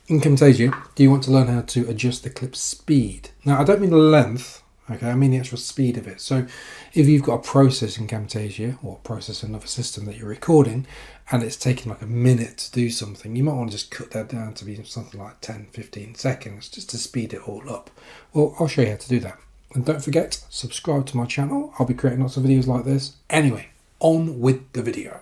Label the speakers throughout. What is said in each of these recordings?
Speaker 1: In Camtasia, do you want to learn how to adjust the clip speed? Now, I don't mean the length, okay, I mean the actual speed of it. So if you've got a process in Camtasia or process in another system that you're recording and it's taking like a minute to do something, you might want to just cut that down to be something like 10-15 seconds just to speed it all up. Well, I'll show you how to do that. And don't forget, subscribe to my channel. I'll be creating lots of videos like this. Anyway, on with the video.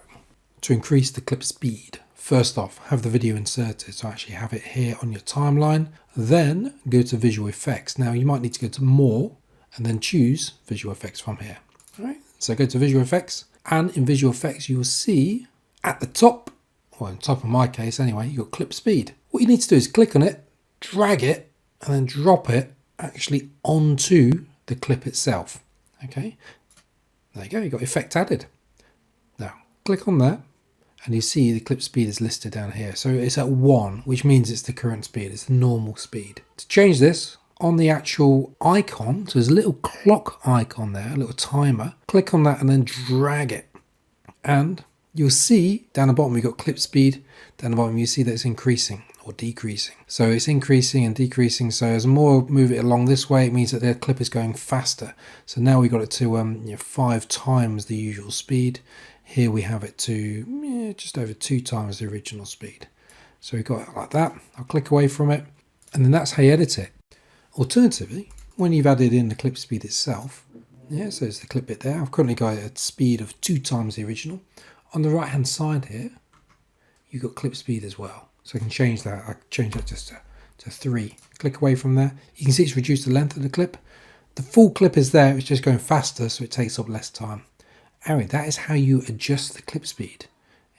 Speaker 1: To increase the clip speed, first off, have the video inserted, so actually have it here on your timeline. Then go to visual effects. Now you might need to go to more and then choose visual effects from here. All right, so go to visual effects, and in visual effects you will see at the top, or on top of my case anyway, you've got clip speed. What you need to do is click on it, drag it, and then drop it actually onto the clip itself. Okay, there you go, you've got effect added. Now click on that, and you see the clip speed is listed down here. So it's at 1, which means it's the current speed, it's the normal speed. To change this, on the actual icon, so there's a little clock icon there, a little timer, click on that and then drag it. And you'll see down the bottom we've got clip speed, down the bottom you see that it's increasing or decreasing. So it's increasing and decreasing, so as more move it along this way, it means that the clip is going faster. So now we got it to 5 times the usual speed. Here we have it to just over 2 times the original speed. So we've got it like that. I'll click away from it, and then that's how you edit it. Alternatively, when you've added in the clip speed itself, so there's the clip bit there. I've currently got it at speed of 2 times the original. On the right hand side here, you've got clip speed as well. So I can change that. I can change that just to 3. Click away from there. You can see it's reduced the length of the clip. The full clip is there, it's just going faster, so it takes up less time. Anyway, that is how you adjust the clip speed.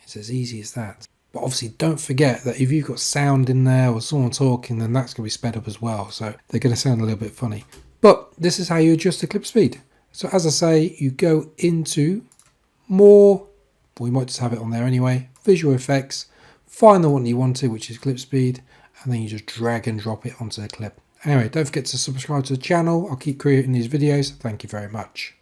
Speaker 1: It's as easy as that. But obviously don't forget that if you've got sound in there or someone talking, then that's going to be sped up as well. So they're going to sound a little bit funny. But this is how you adjust the clip speed. So as I say, you go into more, we might just have it on there anyway, visual effects, find the one you wanted, which is clip speed, and then you just drag and drop it onto the clip. Anyway, don't forget to subscribe to the channel. I'll keep creating these videos. Thank you very much.